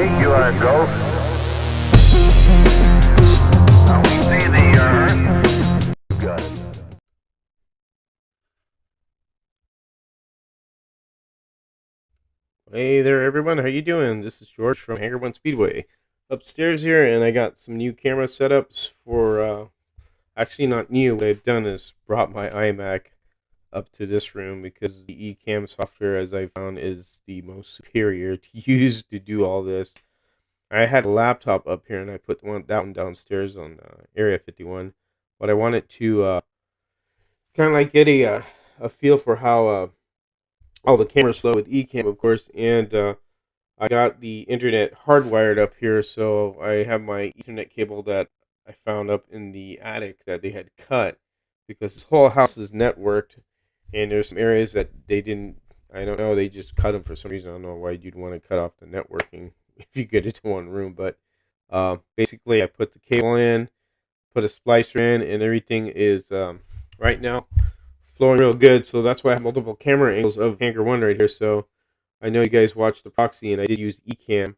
Yankee, you are go. We see the Earth. Got it. Hey there, everyone. How you doing? This is George from Hangar Speedway. Upstairs here, and I got some new camera setups for. Actually, not new. What I've done is brought my iMac up to this room because the eCam software, as I found, is the most superior to use to do all this. I had a laptop up here, and I put that one downstairs on Area 51. But I wanted to kind of like get a feel for how all the cameras flow with eCam, of course, and I got the internet hardwired up here, so I have my Ethernet cable that I found up in the attic that they had cut because this whole house is networked, and there's some areas that they didn't. I don't know. They just cut them for some reason. I don't know why you'd want to cut off the networking if you get it to one room, but basically, I put the cable in, put a splicer in, and everything is right now flowing real good. So that's why I have multiple camera angles of Hangar 1 right here. So I know you guys watched the proxy, and I did use eCam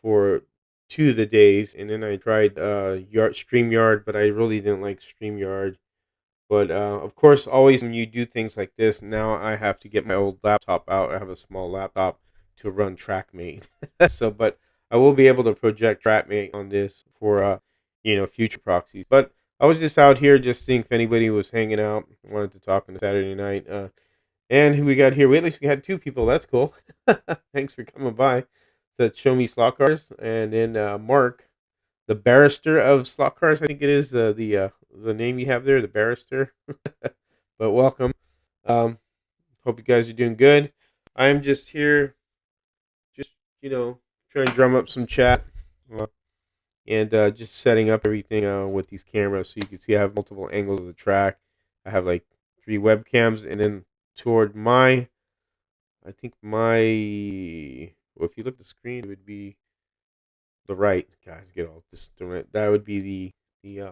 for 2 of the days, and then I tried StreamYard, but I really didn't like StreamYard. But of course, always when you do things like this, now I have to get my old laptop out. I have a small laptop to run TrackMate. So, but I will be able to project TrackMate on this for future proxies. But I was just out here just seeing if anybody was hanging out. Wanted to talk on a Saturday night. And who we got here? At least we had 2 people. That's cool. Thanks for coming by. Said Show Me Slot Cars. And then Mark, the barrister of slot cars, I think it is the name you have there, the barrister. But welcome. Hope you guys are doing good. I'm just here, just trying to drum up some chat, and just setting up everything with these cameras so you can see I have multiple angles of the track. I have like 3 webcams, and then toward my, I think my, well, if you look at the screen, it would be the right. Guys, get all this doing it. That would be the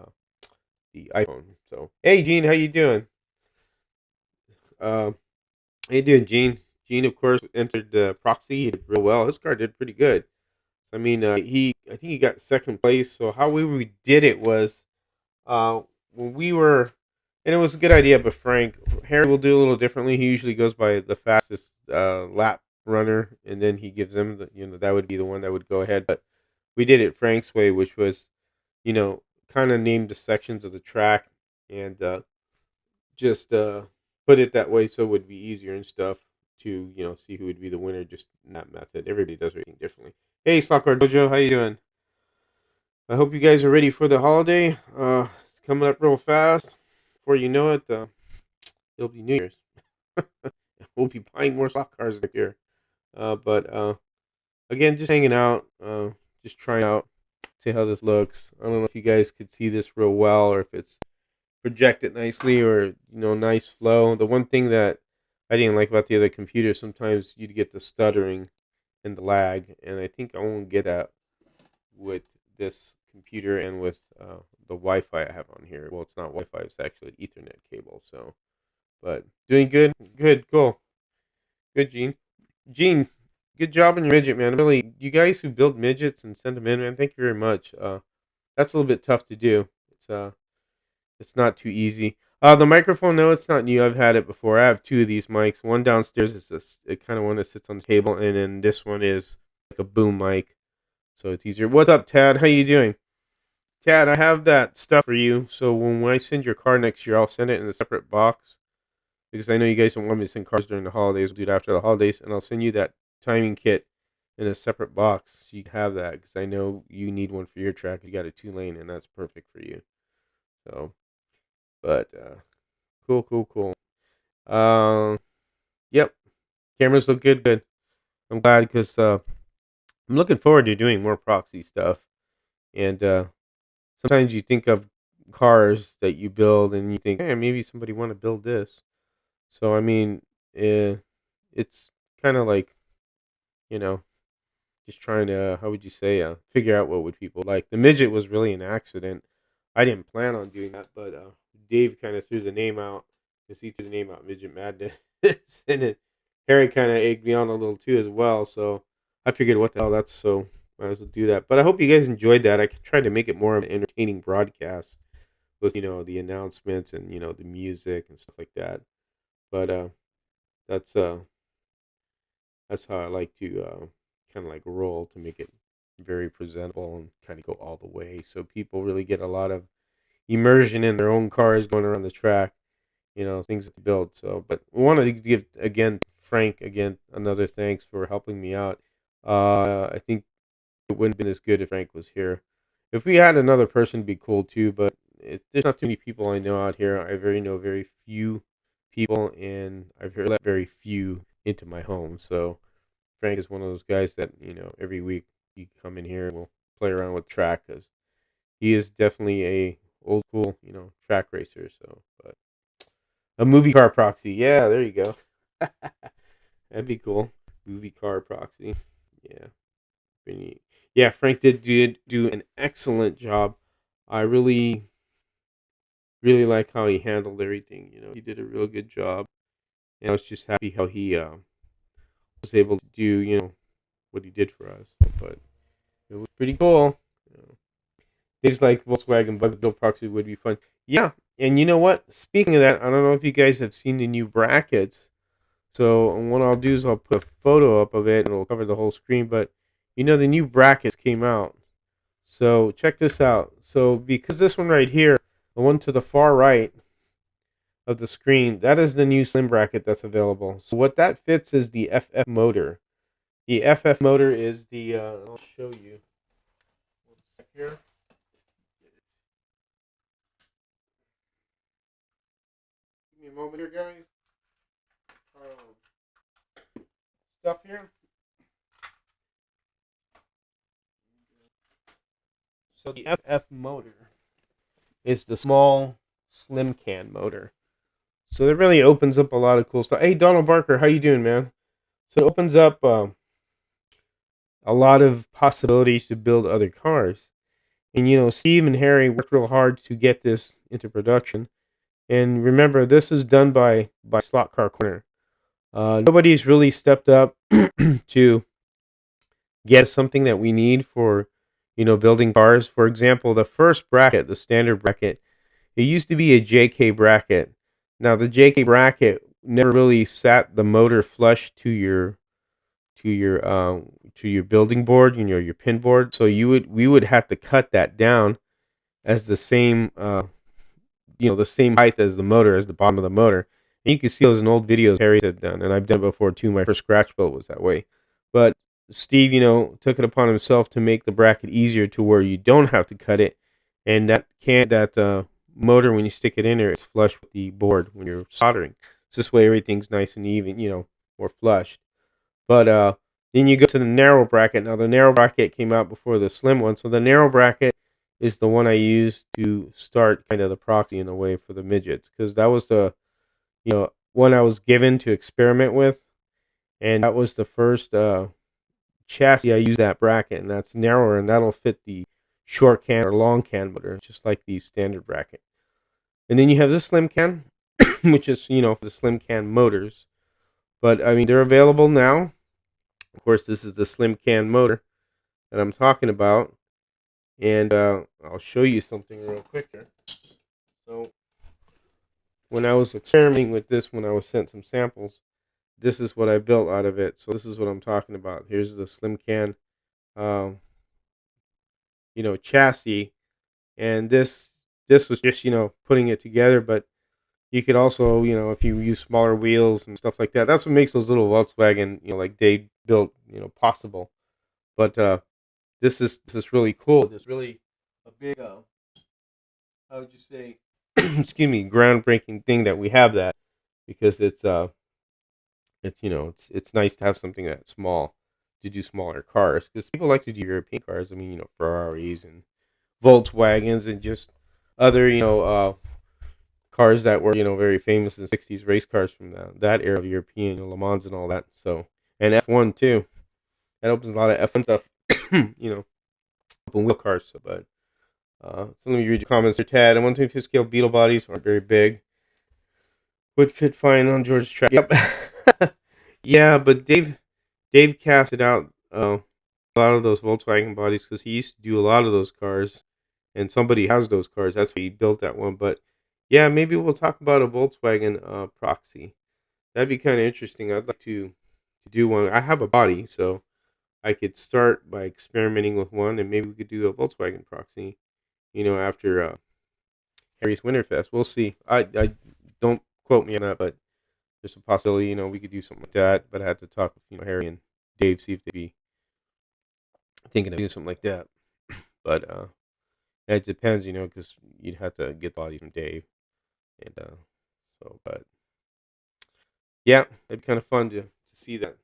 iPhone. So, hey, Gene, how you doing? How you doing, Gene? Gene, of course, entered the proxy. He did real well. His car did pretty good. So, I mean, I think he got second place. So how we did it was, when we were, and it was a good idea. But Harry will do a little differently. He usually goes by the fastest lap runner, and then he gives them that would be the one that would go ahead. But we did it Frank's way, which was, kind of named the sections of the track and just put it that way so it would be easier and stuff to see who would be the winner. Just in that method. Everybody does everything differently. Hey, Soccer Dojo, how you doing? I hope you guys are ready for the holiday. It's coming up real fast. Before you know it, it'll be New Year's. We'll be buying more slot cars next year. But again, just hanging out, just trying out, see how this looks. I don't know if you guys could see this real well or if it's projected nicely or nice flow. The one thing that I didn't like about the other computer, sometimes you'd get the stuttering and the lag, and I think I won't get that with this computer and with the Wi-Fi I have on here. Well, it's not Wi-Fi; it's actually an Ethernet cable. So, but doing good, cool, good, Gene. Gene, good job on your midget, man. Really, you guys who build midgets and send them in, man, thank you very much. That's a little bit tough to do. It's not too easy. The microphone, no, it's not new. I've had it before. I have 2 of these mics. One downstairs is it kind of one that sits on the table, and then this one is like a boom mic, so it's easier. What's up, Tad? How you doing? Tad, I have that stuff for you. So when I send your car next year, I'll send it in a separate box because I know you guys don't want me to send cars during the holidays. We'll do it after the holidays, and I'll send you that timing kit in a separate box so you can have that because I know you need one for your track. You got a 2-lane, and that's perfect for you. So, but cool. Yep, cameras look good. I'm glad because I'm looking forward to doing more proxy stuff. And sometimes you think of cars that you build, and you think, hey, maybe somebody want to build this. So I mean, it's kind of like just trying to, how would you say, figure out what would people like. The midget was really an accident. I didn't plan on doing that, but Dave kind of threw the name out because he threw the name out, Midget Madness, and Harry kind of egged me on a little too as well. So I figured, what the hell, that's so might as well do that. But I hope you guys enjoyed that. I tried to make it more of an entertaining broadcast with the announcements and the music and stuff like that. But that's uh that's how I like to kind of like roll to make it very presentable and kind of go all the way, so people really get a lot of immersion in their own cars going around the track. Things to build. So, but we wanted to give again Frank again another thanks for helping me out. I think it wouldn't have been as good if Frank was here. If we had another person, it'd be cool too. But there's not too many people I know out here. I know very few people, and I've let very few into my home. So Frank is one of those guys that every week you come in here and we'll play around with track because he is definitely a old school track racer. So, but a movie car proxy, yeah, there you go. That'd be cool. Movie car proxy, yeah. Pretty neat. Yeah, Frank did do an excellent job. I really like how he handled everything. He did a real good job, and I was just happy how he was able to do what he did for us. But it was pretty cool. Things like Volkswagen Bug Bill proxy would be fun. Yeah, and you know what? Speaking of that, I don't know if you guys have seen the new brackets. So what I'll do is I'll put a photo up of it, and it'll cover the whole screen. But the new brackets came out. So check this out. So because this one right here, the one to the far right of the screen, that is the new slim bracket that's available. So what that fits is the FF motor. The FF motor is the I'll show you. One sec here. Give me a moment here, guys. Stuff here. So the FF motor is the small slim can motor. So that really opens up a lot of cool stuff. Hey, Donald Barker, how you doing, man? So it opens up a lot of possibilities to build other cars. And Steve and Harry worked real hard to get this into production. And remember, this is done by Slot Car Corner. Nobody's really stepped up to get something that we need for building cars. For example, the first bracket, the standard bracket, it used to be a JK bracket. Now the JK bracket never really sat the motor flush to your building board, your pin board. So we would have to cut that down as the same the same height as the motor, as the bottom of the motor. And you can see those in old videos Harry had done, and I've done it before too. My first scratch build was that way. But Steve, took it upon himself to make the bracket easier to where you don't have to cut it, and that motor, when you stick it in there, is flush with the board when you're soldering. So this way everything's nice and even, more flushed. But then you go to the narrow bracket. Now the narrow bracket came out before the slim one, so the narrow bracket is the one I use to start kind of the proxy in a way for the midgets, because that was the one I was given to experiment with, and that was the first chassis I use that bracket, and that's narrower, and that'll fit the short can or long can motor, just like the standard bracket. And then you have this slim can, which is for the slim can motors. But I mean, they're available now. Of course, this is the slim can motor that I'm talking about, and I'll show you something real quick here. So when I was experimenting with this, when I was sent some samples, this is what I built out of it. So this is what I'm talking about. Here's the slim can, chassis, and this was just putting it together. But you could also if you use smaller wheels and stuff like that, that's what makes those little Volkswagen like they built possible. But this is really cool. This really a big how would you say excuse me, groundbreaking thing that we have that, because it's it's nice to have something that small to do smaller cars, because people like to do European cars. I mean, Ferraris and Volkswagens and just other cars that were very famous in the '60s, race cars from that era of European, Le Mans and all that. So, and F1 too. That opens a lot of F1 stuff, open wheel cars. So, but so let me read your comments there, Tad. 125 scale Beetle bodies aren't very big. Would fit fine on George's track. Yep. Yeah, but Dave cast it out a lot of those Volkswagen bodies because he used to do a lot of those cars, and somebody has those cars. That's why he built that one. But yeah, maybe we'll talk about a Volkswagen proxy. That'd be kind of interesting. I'd like to do one. I have a body, so I could start by experimenting with one, and maybe we could do a Volkswagen proxy. After Harry's Winterfest. We'll see. I don't quote me on that, but there's a possibility. We could do something like that. But I had to talk with Harry and Dave, see if they'd be thinking of doing something like that. But it depends, because you'd have to get the body from Dave, and but yeah, it'd be kind of fun to see that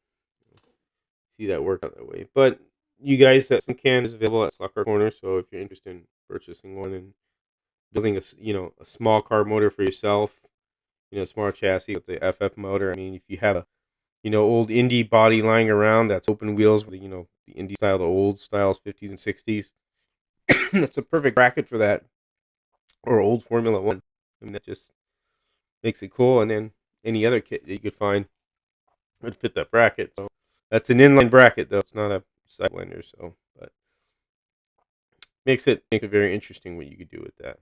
work out that way. But you guys, that can is available at Slot Car Corner. So if you're interested in purchasing one and building a small car motor for yourself, small chassis with the FF motor. I mean, if you have a old Indy body lying around that's open wheels with the Indy style, the old styles, 50s and 60s, that's a perfect bracket for that. Or old Formula One. I mean, that just makes it cool. And then any other kit that you could find would fit that bracket. So that's an inline bracket, though. It's not a side blender. So, but makes it very interesting what you could do with that.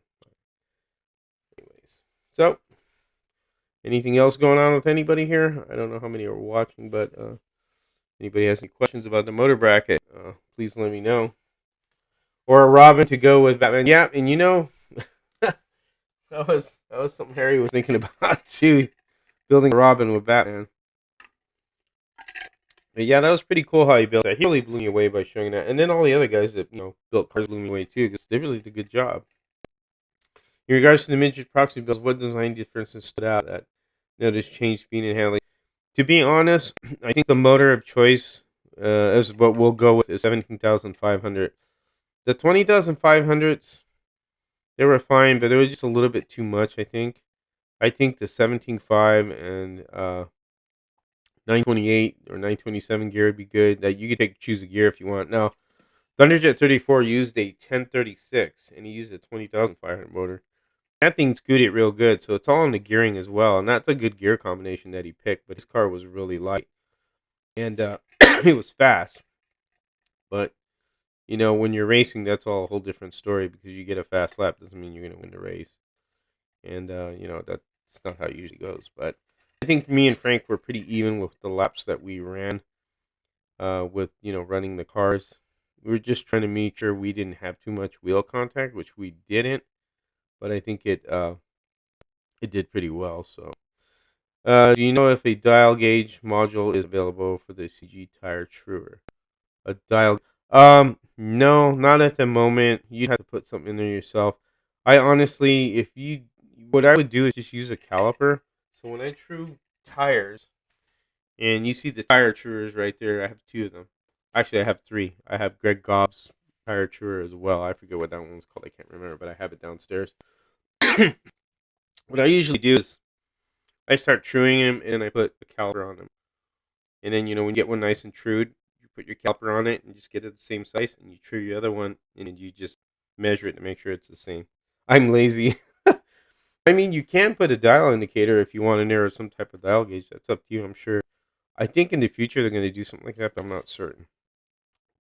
Anyways, so anything else going on with anybody here? I don't know how many are watching, but anybody has any questions about the motor bracket, please let me know. Or a Robin to go with Batman. Yeah, and that was something Harry was thinking about too, building a Robin with Batman. But yeah, that was pretty cool how he built that. He really blew me away by showing that. And then all the other guys that built cars blew me away too, because they really did a good job. In regards to the midget proxy builds, what design differences stood out that noticed change speed and handling? To be honest, I think the motor of choice is what we'll go with is 17,500. The 20,500s, they were fine, but they were just a little bit too much, I think. I think the 17.5 and 928 or 927 gear would be good. That you could choose a gear if you want. Now, Thunderjet 34 used a 1036, and he used a 20,500 motor. That thing's scooted real good, so it's all in the gearing as well, and that's a good gear combination that he picked. But his car was really light, and it was fast. But when you're racing, that's all a whole different story because you get a fast lap doesn't mean you're going to win the race, and that's not how it usually goes. But I think me and Frank were pretty even with the laps that we ran, with running the cars. We were just trying to make sure we didn't have too much wheel contact, which we didn't. But I think it did pretty well. So, do you know if a dial gauge module is available for the CG Tire Truer? A dial? No, not at the moment. You'd have to put something in there yourself. I honestly, what I would do is just use a caliper. So when I true tires, and you see the tire truers right there, I have two of them. Actually, I have three. I have Greg Gobb's tire truer as well. I forget what that one's called. I can't remember, but I have it downstairs. What I usually do is I start truing him and I put a caliper on him. And then, when you get one nice and trued, you put your caliper on it and just get it the same size and you true your other one and then you just measure it to make sure it's the same. I'm lazy. I mean, you can put a dial indicator if you want to narrow some type of dial gauge. That's up to you, I'm sure. I think in the future they're going to do something like that, but I'm not certain.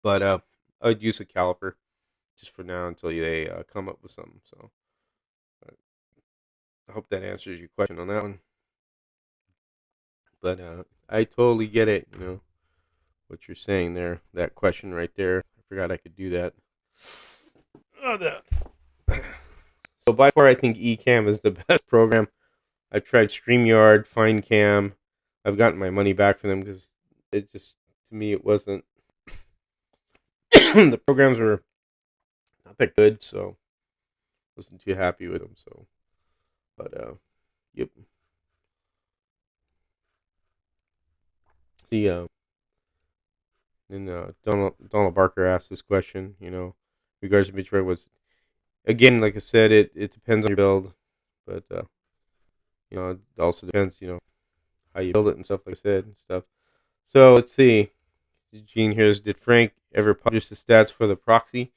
But I would use a caliper just for now until they come up with something. So I hope that answers your question on that one. But I totally get it, what you're saying there. That question right there. I forgot I could do that. So by far, I think Ecamm is the best program. I've tried StreamYard, FindCam. I've gotten my money back from them because it just, to me, it wasn't. The programs were not that good, so I wasn't too happy with them. So, but yep. See, and Donald Barker asked this question. Regards to Detroit was again, like I said, it depends on your build, but it also depends, how you build it and stuff. Like I said, and stuff. So let's see. Gene here is, did Frank ever publish the stats for the proxy?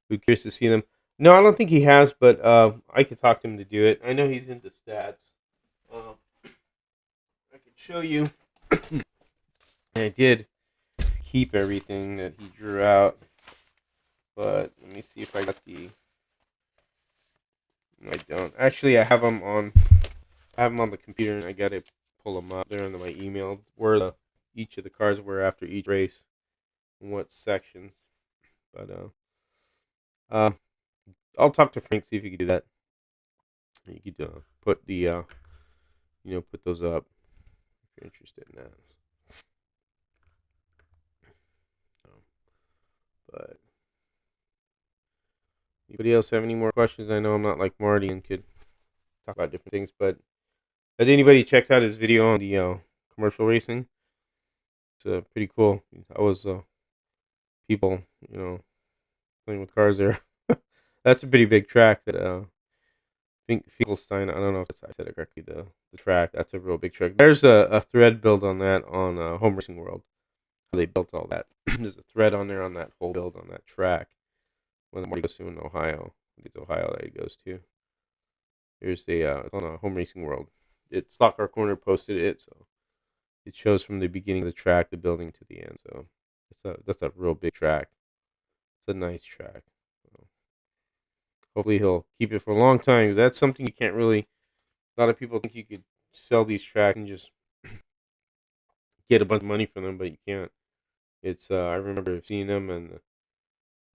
We're curious to see them. No, I don't think he has, but I could talk to him to do it. I know he's into stats. I could show you. I did keep everything that he drew out. But let me see if I got the. No, I don't. Actually, I have them on. I have them on the computer, and I gotta pull them up. They're under my email. Where each of the cars were after each race, and what sections. But I'll talk to Frank, see if he can do that. You could put the put those up if you're interested in that. But anybody else have any more questions? I know I'm not like Marty and could talk about different things, but has anybody checked out his video on the commercial racing? It's pretty cool. I was people, playing with cars there. That's a pretty big track that Finkelstein. I don't know if I said it correctly. The track. That's a real big track. There's a thread build on that on Home Racing World. They built all that. There's a thread on there on that whole build on that track. When Marty goes to in Ohio, it's Ohio that he goes to. Here's it's on Home Racing World. It's Stock Car Corner posted it, so it shows from the beginning of the track, the building to the end. So that's a real big track. It's a nice track. So hopefully he'll keep it for a long time. That's something you can't really. A lot of people think you could sell these tracks and just get a bunch of money for them, but you can't. It's I remember seeing them and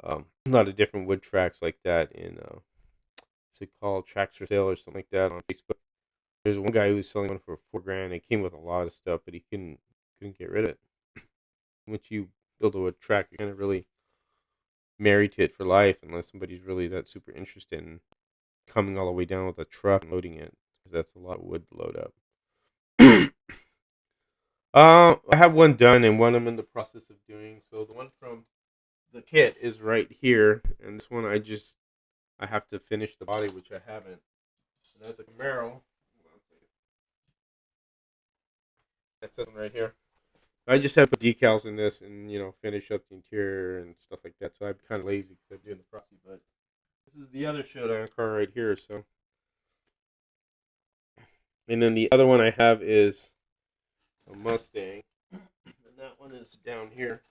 a lot of different wood tracks like that in what's it called, Tracks for Sale or something like that on Facebook. There's one guy who was selling one for $4,000. It came with a lot of stuff, but he couldn't get rid of it. Once you build a wood track, you're kind of really married to it for life, unless somebody's really that super interested in coming all the way down with a truck and loading it, because that's a lot of wood to load up. I have one done and one I'm in the process of doing. So the one from the kit is right here, and this one I have to finish the body, which I haven't. And that's a Camaro. That's this one right here. I just have to put decals in this and finish up the interior and stuff like that. So I'm kind of lazy because I'm doing the proxy, but this is the other Showdown car right here. So, and then the other one I have is a Mustang, and that one is down here.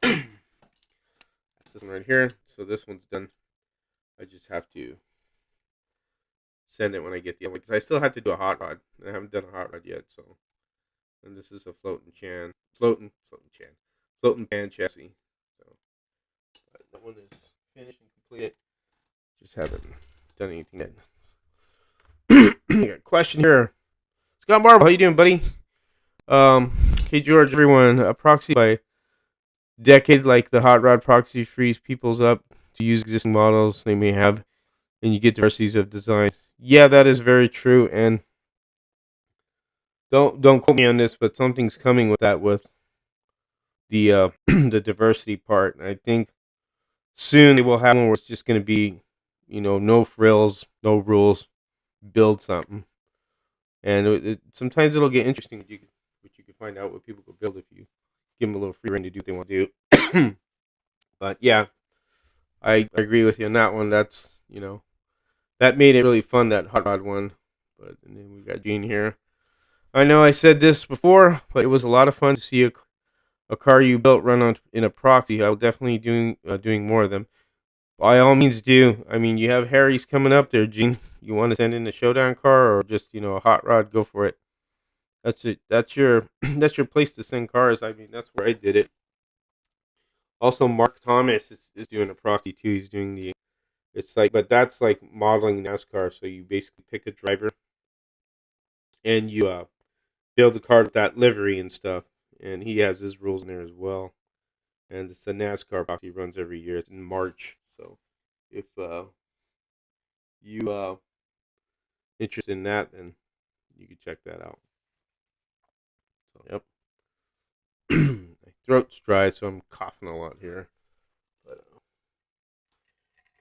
That's this one right here. So this one's done. I just have to send it when I get the other one, because I still have to do a hot rod. I haven't done a hot rod yet. So, and this is a floating pan chassis. So that one is finished and completed. Just haven't done anything yet. I got a question here. Scott Marble, how you doing, buddy? Hey George, everyone. A proxy by decade like the hot rod proxy frees people's up to use existing models they may have, and you get diversities of designs. Yeah, that is very true, and don't quote me on this, but something's coming with that, with the the diversity part. And I think soon they will have one where it's just going to be, no frills, no rules, build something. And sometimes it'll get interesting, which you can find out what people will build if you give them a little free rein to do what they want to do. But yeah, I agree with you on that one. That's, that made it really fun, that hot rod one. But and then we got Gene here. I know I said this before, but it was a lot of fun to see a car you built run on in a proxy. I will definitely doing more of them. By all means, do. I mean, you have Harry's coming up there, Gene. You want to send in a Showdown car or just a hot rod? Go for it. That's it. That's your that's your place to send cars. I mean, that's where I did it. Also, Mark Thomas is doing a proxy too. He's doing but that's like modeling NASCAR. So you basically pick a driver and you build the car with that livery and stuff. And he has his rules in there as well. And it's a NASCAR proxy he runs every year. It's in March. So if you interested in that, then you can check that out. So yep. My throat's dry, so I'm coughing a lot here. But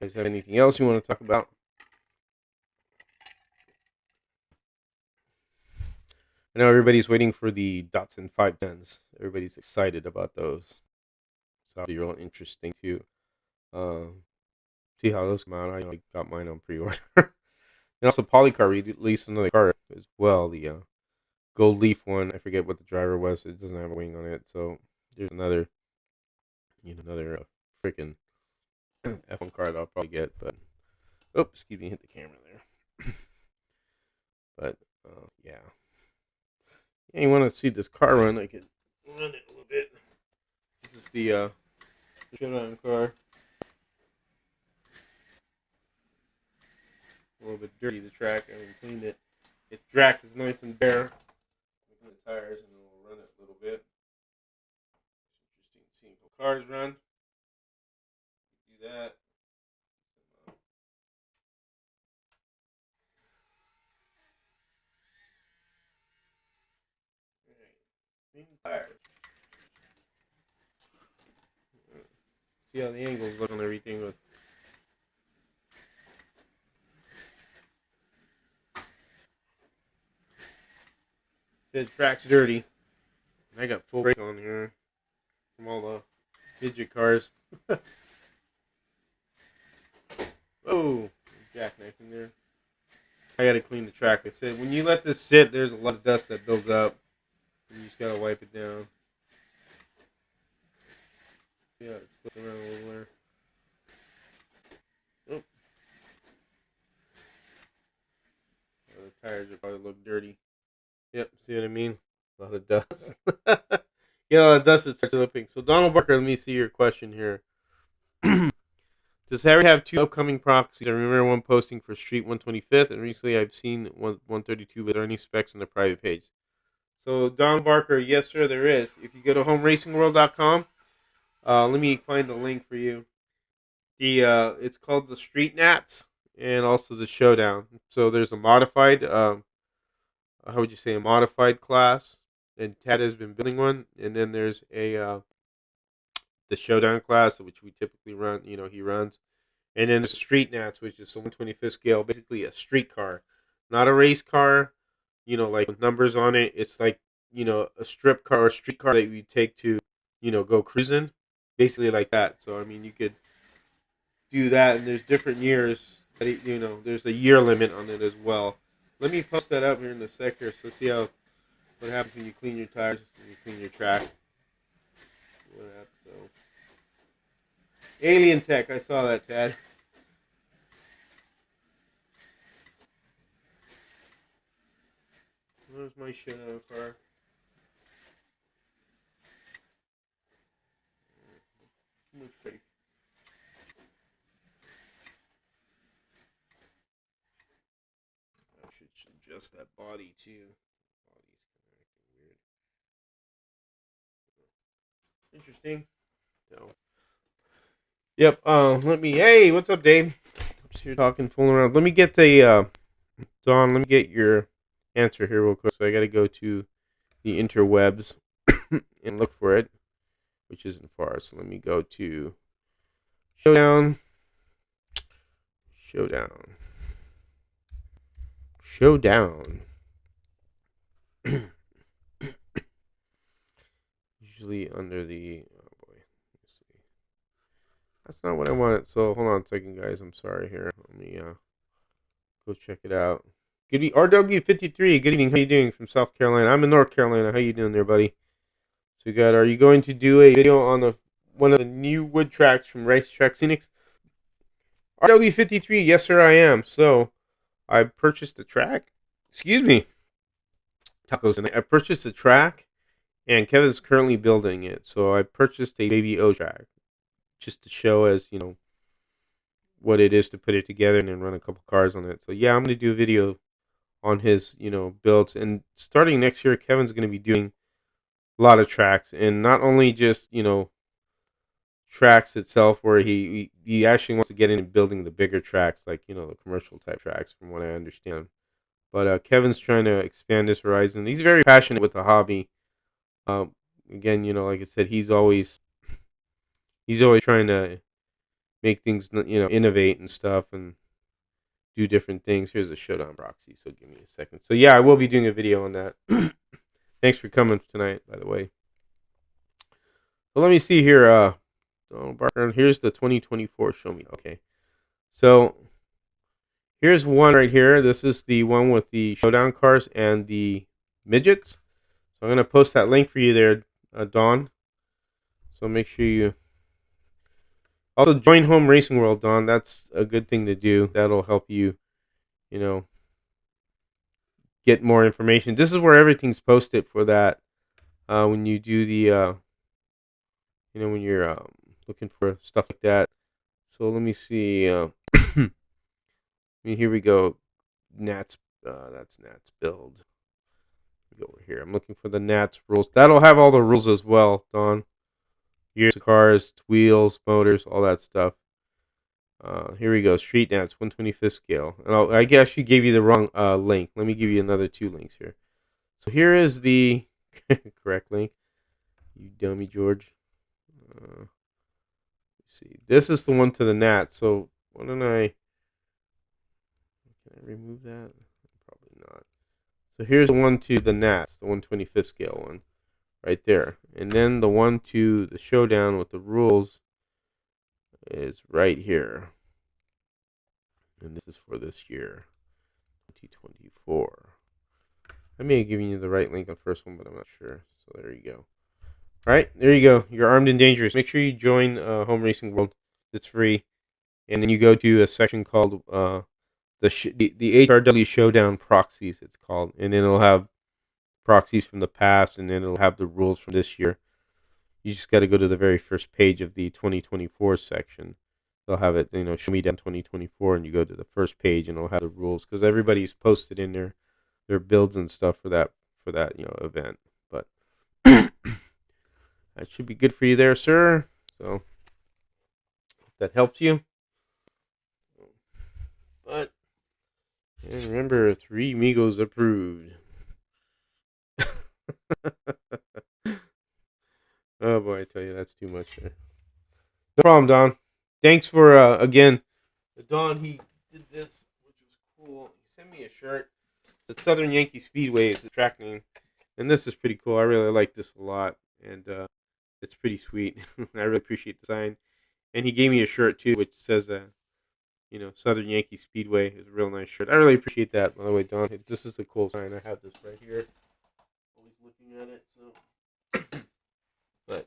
you guys have anything else you want to talk about? I know everybody's waiting for the Datsun 510s. Everybody's excited about those. So that'll be real interesting to see how those come out. I got mine on pre-order. And also Polycar released another car as well, the Gold Leaf one. I forget what the driver was. It doesn't have a wing on it, so there's another, another freaking F1 car that I'll probably get. But oh, excuse me, hit the camera there. But yeah, you want to see this car run? I can run it a little bit. This is the Showdown car. A little bit dirty, the track. I haven't cleaned it. Its track is nice and bare. Clean the tires and then we'll run it a little bit. Interesting seeing how cars run. Do that. Alright. Clean the tires. See how the angles look on everything with. The track's dirty. I got full brake on here from all the midget cars. Oh, jackknifing there. I gotta clean the track. I said when you let this sit, there's a lot of dust that builds up. You just gotta wipe it down. Yeah, it's slipping around a little there. Oh. Oh, the tires are probably look dirty. Yep, see what I mean? A lot of dust. Yeah, a lot of dust that starts slipping. So Donald Barker, let me see your question here. Does Harry have two upcoming proxies? I remember one posting for Street 125th, and recently I've seen 132, but are there any specs on the private page? So, Don Barker, yes, sir, there is. If you go to homeracingworld.com, let me find the link for you. It's called the Street Nats and also the Showdown. So, there's a modified, how would you say, a modified class, and Tad has been building one, and then there's the Showdown class, which we typically run, he runs. And then the Street Nats, which is the 125th scale, basically a street car. Not a race car, like with numbers on it. It's like, a strip car or a street car that you take to, go cruising. Basically like that. So, I mean, you could do that, and there's different years. There's a year limit on it as well. Let me post that up here in the sector so see what happens when you clean your tires and you clean your track. What happens, so. Alien Tech, I saw that, Tad. Where's my Showdown car? Too much faith. I should adjust that body too. Body's kind of acting weird. Interesting. So. Yep. Let me. Hey, what's up, Dave? I'm just here talking, fooling around. Let me get the Don. Let me get your answer here real quick. So I got to go to the interwebs and look for it, which isn't far. So let me go to Showdown. Usually under the. Oh boy. Let's see. That's not what I wanted. So hold on a second, guys. I'm sorry here. Let me go check it out. Good evening, RW53. Good evening. How you doing from South Carolina? I'm in North Carolina. How you doing there, buddy? So good. Are you going to do a video on one of the new wood tracks from Racetrack Scenics? RW53. Yes, sir, I am. So I purchased the track. Excuse me. Tacos. I purchased the track, and Kevin's currently building it. So I purchased a Baby O track just to show as what it is to put it together and then run a couple cars on it. So yeah, I'm going to do a video on his builds, and starting next year Kevin's going to be doing a lot of tracks, and not only just tracks itself where he actually wants to get into building the bigger tracks, like the commercial type tracks from what I understand. But Kevin's trying to expand his horizon. He's very passionate with the hobby. Again, like I said, he's always trying to make things, innovate and stuff and do different things. Here's a Showdown proxy, so give me a second. So yeah, I will be doing a video on that. Thanks for coming tonight, by the way. So let me see here. Donald Barker, here's the 2024 Show Me. Okay. So Here's one right here. This is the one with the showdown cars and the midgets. So I'm going to post that link for you there, Dawn. So make sure you also join Home Racing World, Dawn. That's a good thing to do. That'll help you, you know, get more information. This is where everything's posted for that. When you do the, when you're looking for stuff like that. So let me see. Here we go. Nats. That's Nats build. Go over here. I'm looking for the Nats rules. That'll have all the rules as well, Don. Gears, cars, wheels, motors, all that stuff. Here we go. Street Nats, 125th scale. And I guess you gave you the wrong link. Let me give you another 2 links here. So here is the correct link. You dummy, George. Let's see. This is the one to the Nats. So why don't I... Can I remove that? Probably not. So here's the one to the Nats, the 125th scale one. Right there. And then the one to the showdown with the rules is right here. And this is for this year, 2024. I may have given you the right link on the first one, but I'm not sure. So there you go. All right, there you go. You're armed and dangerous. Make sure you join Home Racing World. It's free. And then you go to a section called the HRW Showdown Proxies, it's called. And then it'll have proxies from the past, and then it'll have the rules from this year. You just got to go to the very first page of the 2024 section. They'll have it, show me down 2024, and you go to the first page, and it'll have the rules because everybody's posted in their builds and stuff for that event. But that should be good for you there, sir. So if that helps you. But and remember, 3 Amigos approved. Oh boy, I tell you, that's too much there. No problem, Don. Thanks for again. Don, he did this, which was cool. He sent me a shirt. The Southern Yankee Speedway is the track name, and this is pretty cool. I really like this a lot, and it's pretty sweet. I really appreciate the sign. And he gave me a shirt too, which says Southern Yankee Speedway is a real nice shirt. I really appreciate that. By the way, Don, this is a cool sign. I have this right here. Always looking at it. So, but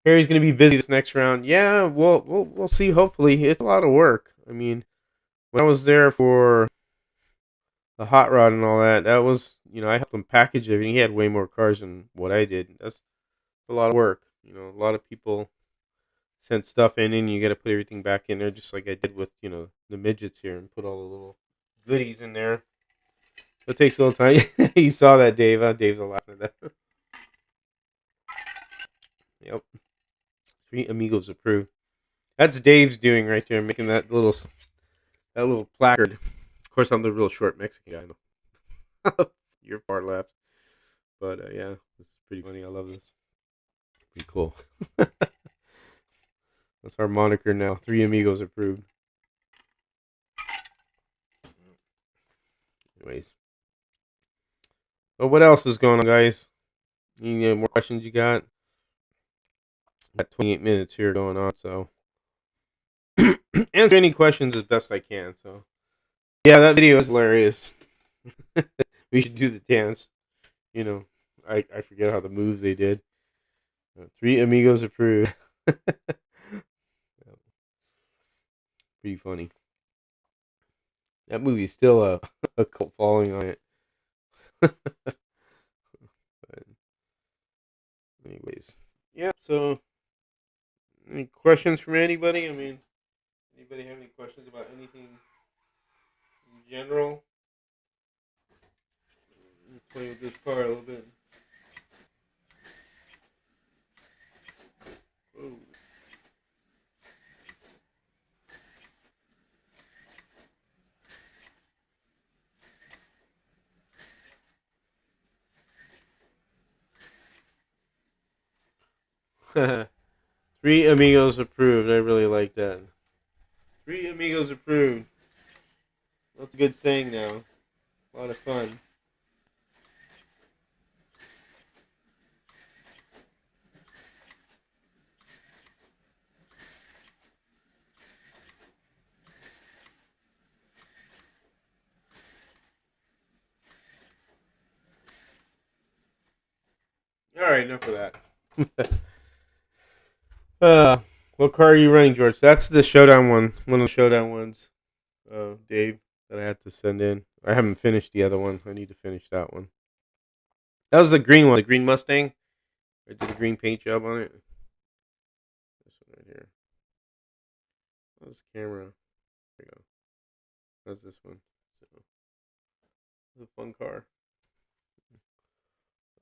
Harry's going to be busy this next round. Yeah, we'll see. Hopefully, it's a lot of work. I mean, when I was there for the hot rod and all that, that was I helped him package everything. He had way more cars than what I did. That's a lot of work. A lot of people sent stuff in, and you got to put everything back in there, just like I did with the midgets here, and put all the little goodies in there. It takes a little time. You saw that, Dave. Dave's laughing at that. Yep. 3 Amigos approved. That's Dave's doing right there, making that little placard. Of course, I'm the real short Mexican guy. You're far left. But yeah, this is pretty funny. I love this. Pretty cool. That's our moniker now. 3 Amigos approved. Anyways. But what else is going on, guys? Any more questions you got? Got 28 minutes here going on, so answer any questions as best I can. So yeah, that video is hilarious. We should do the dance. I forget how the moves they did. 3 Amigos approved. Pretty funny. That movie's still a cult following on it. But anyways, yeah. So, any questions from anybody? I mean, anybody have any questions about anything in general? Play with this car a little bit. Whoa. 3 Amigos approved. I really like that. 3 Amigos approved. That's a good saying now. A lot of fun. right, enough of that. What car are you running, George? That's the Showdown one. One of the Showdown ones, Dave, that I had to send in. I haven't finished the other one. I need to finish that one. That was the green one, the green Mustang. I did a green paint job on it. This one right here. How's the camera? There you go. How's this one? So, it's a fun car.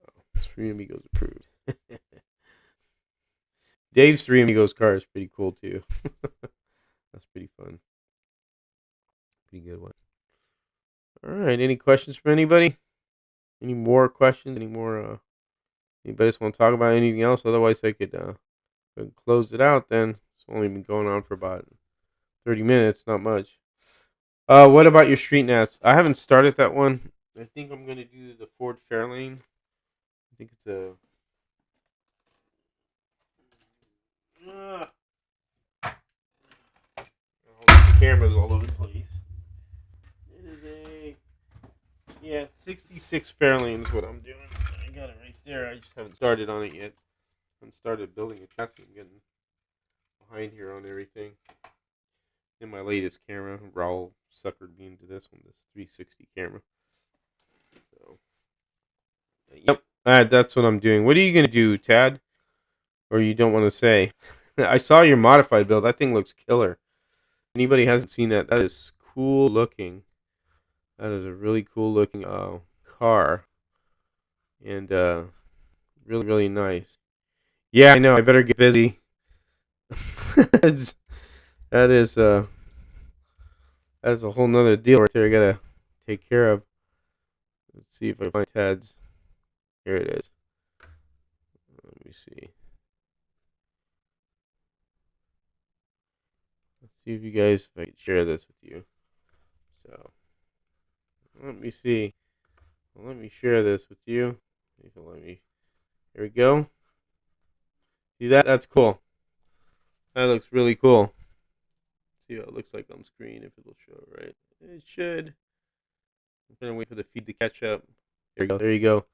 Oh, Three Amigos approved. Dave's Three Amigos car is pretty cool too. That's pretty fun. Pretty good one. All right. Any questions from anybody? Any more questions? Any more? Anybody just want to talk about anything else? Otherwise, I could close it out. Then it's only been going on for about 30 minutes. Not much. What about your street nats? I haven't started that one. I think I'm gonna do the Ford Fairlane. I think it's a. The camera's all over the place. It is a 66 Fairlane is what I'm doing. I got it right there. I just haven't started on it yet. I haven't started building a chassis. I'm getting behind here on everything. In my latest camera, Raul suckered me into this one, this 360 camera. So, yep, that's what I'm doing. What are you gonna do, Tad? Or you don't want to say? I saw your modified build. That thing looks killer. Anybody hasn't seen that? That is cool looking. That is a really cool looking car, and really really nice. Yeah, I know. I better get busy. that is that's a whole nother deal right there. I gotta take care of. Let's see if I find Tad's. Here it is. Let me see. Let's see if you guys, if I can share this with you. So, let me see. Let me share this with you. Let me. Here we go. See that? That's cool. That looks really cool. See how it looks like on screen, if it'll show, right? It should. I'm gonna wait for the feed to catch up. There you go. There you go.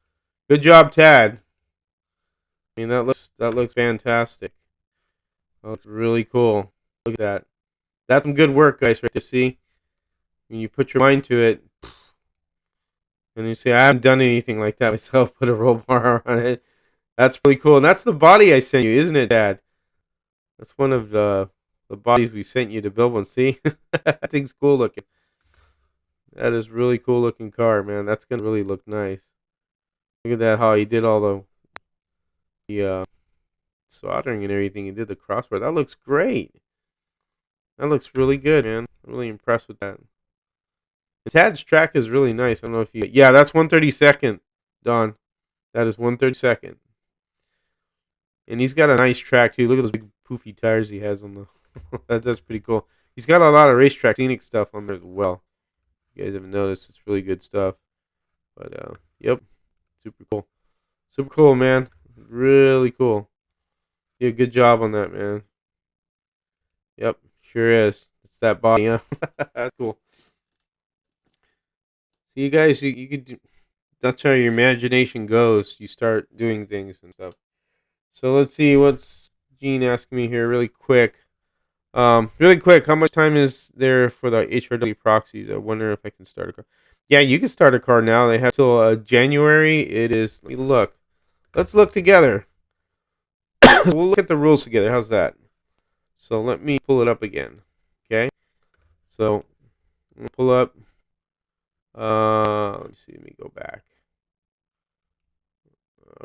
Good job, Tad. I mean, that looks fantastic. That looks really cool. Look at that. That's some good work, guys, right to see. When you put your mind to it, and you say, I haven't done anything like that myself, put a roll bar on it. That's really cool. And that's the body I sent you, isn't it, Dad? That's one of the bodies we sent you to build one. See? That thing's cool looking. That is really cool looking car, man. That's going to really look nice. Look at that, how he did all the soldering and everything. He did the crossbar. That looks great. That looks really good, man. I'm really impressed with that. And Tad's track is really nice. I don't know if you... Yeah, that's 132nd, Don. That is 132nd. And he's got a nice track, too. Look at those big poofy tires he has on the... that's pretty cool. He's got a lot of racetrack scenic stuff on there as well. You guys haven't noticed. It's really good stuff. But, yep. Super cool. Super cool, man. Really cool. You did a good job on that, man. Yep, sure is. It's that body, huh? That's cool. See, you guys, you could do, that's how your imagination goes. You start doing things and stuff. So let's see, what's Gene asking me here really quick. Really quick, how much time is there for the HRW proxies? I wonder if I can start a car. Yeah, you can start a car now. They have till January. It is, let me look. Let's look together. We'll look at the rules together. How's that? So let me pull it up again. Okay. So I'm gonna pull up. Let me see. Let me go back.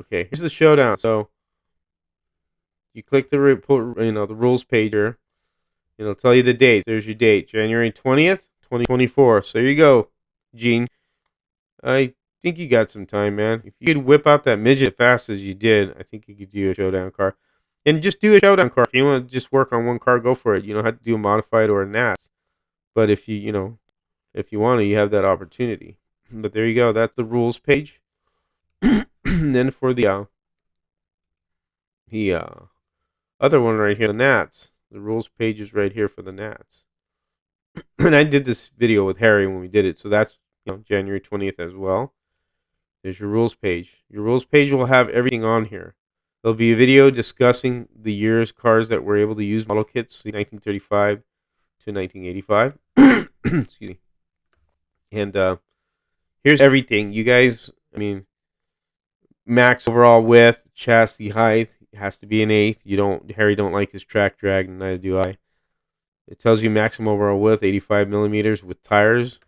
Okay. Here's the showdown. So you click the the rules page here. It'll tell you the date. There's your date, January 20th, 2024. So there you go, Gene. I think you got some time, man. If you could whip out that midget as fast as you did, I think you could do a showdown car. And just do a showdown car. If you want to just work on one car, go for it. You don't have to do a modified or a NAS. But if you want to, you have that opportunity. But there you go. That's the rules page. And then for the other one right here, the NATs. The rules page is right here for the NATs. And I did this video with Harry when we did it. So that's January 20th as well. There's your rules page. Your rules page will have everything on here. There'll be a video discussing the years cars that were able to use model kits, 1935 to 1985. Excuse me. And here's everything. You guys, I mean, max overall width, chassis height has to be an eighth. Harry don't like his track drag, and neither do I. It tells you maximum overall width, 85 millimeters with tires.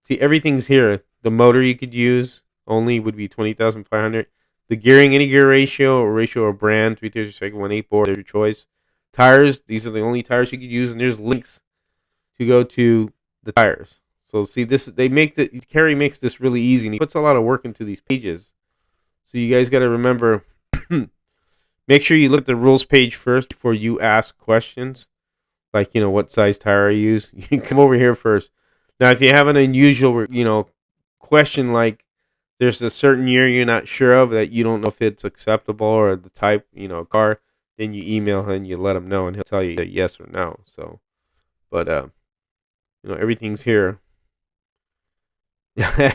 See, everything's here. The motor you could use only would be 20,500. The gearing, any gear ratio or ratio of brand, 3/3 a second, 1/8 bore, there's your choice. Tires, these are the only tires you could use, and there's links to go to the tires. So see, Harry makes this really easy, and he puts a lot of work into these pages. So you guys got to remember, make sure you look at the rules page first before you ask questions. Like, what size tire I use. You can come over here first. Now, if you have an unusual, question, like there's a certain year you're not sure of that you don't know if it's acceptable or the type, car, then you email him and you let him know, and he'll tell you yes or no. So, but everything's here.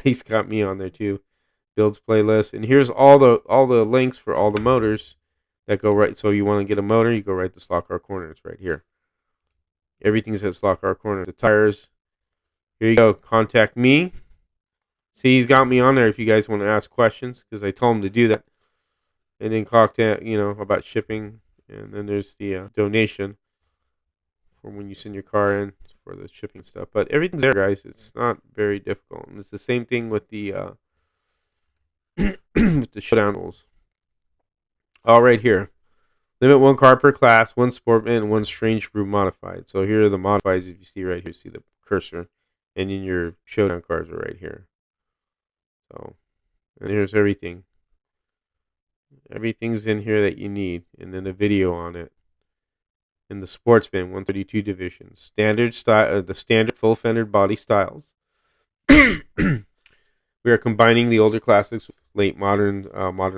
He's got me on there too. Builds playlist, and here's all the links for all the motors that go right. So you want to get a motor, you go right to Slot Car Corner. It's right here. Everything's at Slot Car Corner. The tires. Here you go. Contact me. See, he's got me on there if you guys want to ask questions, because I told him to do that. And then contact, about shipping. And then there's the donation for when you send your car in for the shipping stuff. But everything's there, guys. It's not very difficult. And it's the same thing with the with the showdown rules. All right here. Limit one car per class, one sportman, and one strange brew modified. So here are the modifieds. If you see right here, see the cursor. And then your showdown cars are right here. So, and here's everything. Everything's in here that you need. And then a video on it. And the Sportsman 132 division. Standard style, the standard full fendered body styles. We are combining the older classics with late modern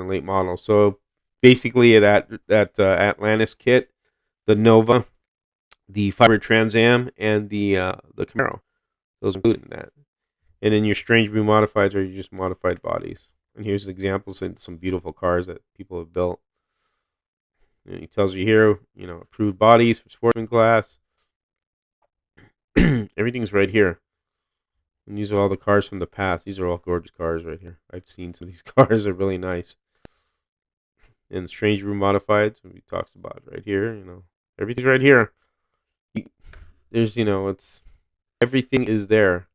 late model. So basically that Atlantis kit, the Nova, the Fiber Trans Am, and the Camaro. Those included in that. And then your strange brew modifieds are just modified bodies. And here's examples of some beautiful cars that people have built. And he tells you here, approved bodies for sportsman class. Everything's right here. And these are all the cars from the past. These are all gorgeous cars right here. I've seen some of these cars are really nice. And strange brew modifieds, we talked about right here. Everything's right here. There's, it's everything is there.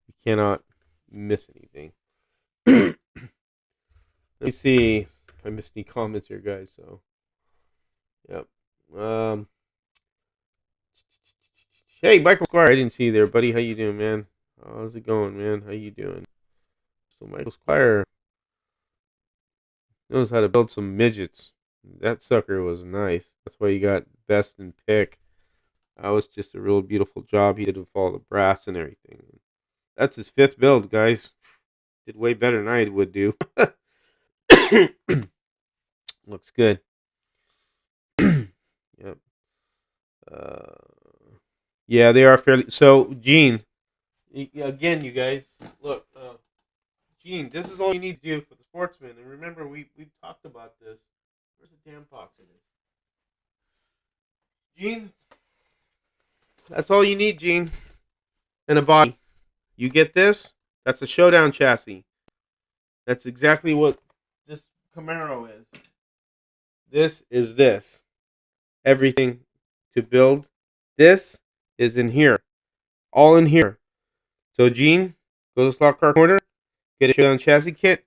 You cannot miss anything. Let me see if I missed any comments here, guys. So, yep. Hey, Michael Squire, I didn't see you there, buddy. How you doing, man? How's it going, man? How you doing? So Michael Squire knows how to build some midgets. That sucker was nice. That's why you got best in pick. That was just a real beautiful job he did with all the brass and everything. That's his 5th build, guys. Did way better than I would do. Looks good. Yep. Yeah, they are fairly. So, Gene, again, you guys, look, Gene, this is all you need to do for the Sportsman. And remember, we've talked about this. Where's the damn box in it? Gene, that's all you need, Gene. And a body. You get this? That's a Showdown chassis. That's exactly what this Camaro is. This is this. Everything to build this is in here. All in here. So, Gene, go to Slot Car Corner, get a Showdown chassis kit,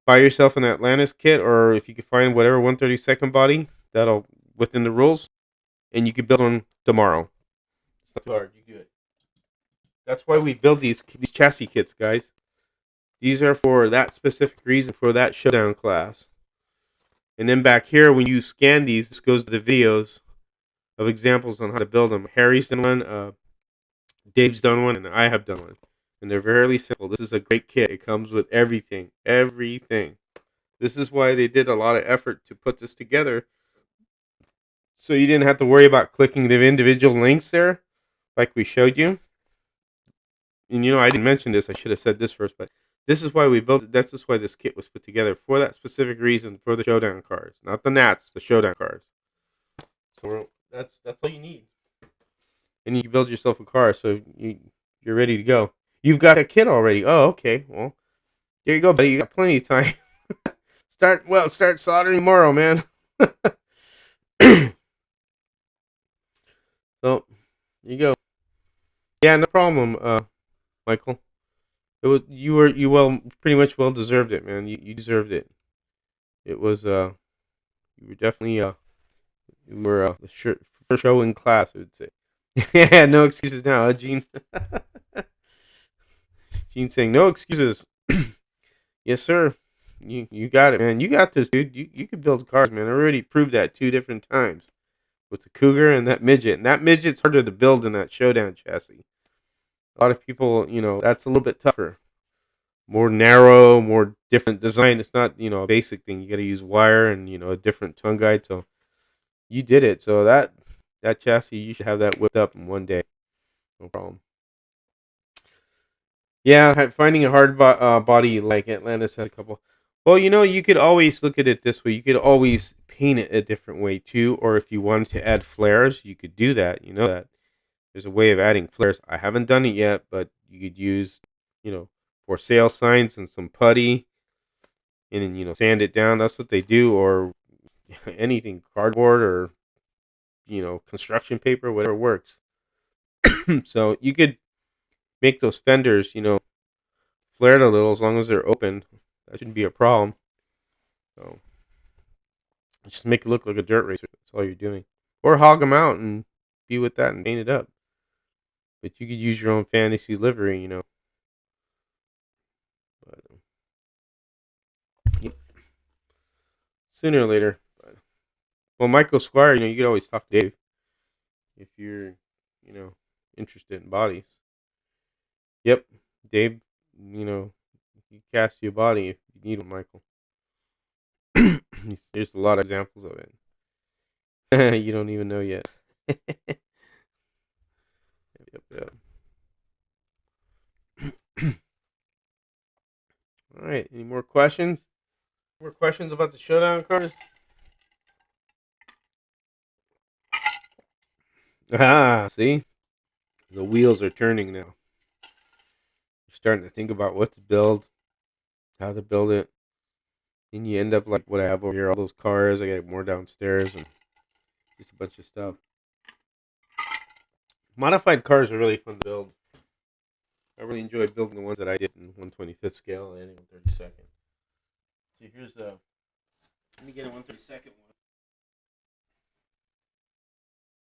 buy yourself an Atlantis kit, or if you can find whatever 132nd body that'll within the rules, and you can build one tomorrow. It's not too hard. You do it. That's why we build these chassis kits, guys. These are for that specific reason, for that Showdown class. And then back here, when you scan these, this goes to the videos of examples on how to build them. Harry's done one, Dave's done one, and I have done one. And they're very simple. This is a great kit. It comes with everything. Everything. This is why they did a lot of effort to put this together. So you didn't have to worry about clicking the individual links there, like we showed you. And I didn't mention this. I should have said this first, but This is why we built it. That's just why this kit was put together for that specific reason for the Showdown cars, not the Nats, the Showdown cars. So that's all you need, and you can build yourself a car. So you're ready to go. You've got a kit already. Oh, okay. Well, there you go, buddy. You got plenty of time. Start soldering tomorrow, man. So you go. Yeah, no problem, Michael. It was you well pretty much well deserved it, man. You deserved it. It was you were definitely you were the first show in class, I would say. Yeah, no excuses now, Gene. Gene saying no excuses. Yes, sir. You got it, man. You got this, dude. You can build cars, man. I already proved that 2 different times with the Cougar and that midget. And that midget's harder to build than that Showdown chassis. A lot of people, that's a little bit tougher. More narrow, more different design. It's not, a basic thing. You got to use wire and, a different tongue guide. So you did it. So that chassis, you should have that whipped up in one day. No problem. Yeah, finding a hard body like Atlantis had a couple. Well, you could always look at it this way. You could always paint it a different way too. Or if you wanted to add flares, you could do that. You know that there's a way of adding flares. I haven't done it yet, but you could use, for sale signs and some putty, and then sand it down. That's what they do, or anything, cardboard or construction paper, whatever works. So you could make those fenders, flared a little as long as they're open. That shouldn't be a problem. So just make it look like a dirt racer. That's all you're doing, or hog them out and be with that and paint it up. But you could use your own fantasy livery. But, yep. Sooner or later. But, well, Michael Squire, you could always talk to Dave if you're, interested in bodies. Yep, Dave, he cast you a body if you need one, Michael. There's a lot of examples of it. You don't even know yet. Yep, yep. All right, any more questions? More questions about the Showdown cars? Ah, see? The wheels are turning now. You're starting to think about what to build, how to build it. Then you end up like what I have over here, all those cars. I got more downstairs and just a bunch of stuff. Modified cars are really fun to build. I really enjoy building the ones that I did in 125th scale and 132nd. See, here's a. Let me get a 132nd one.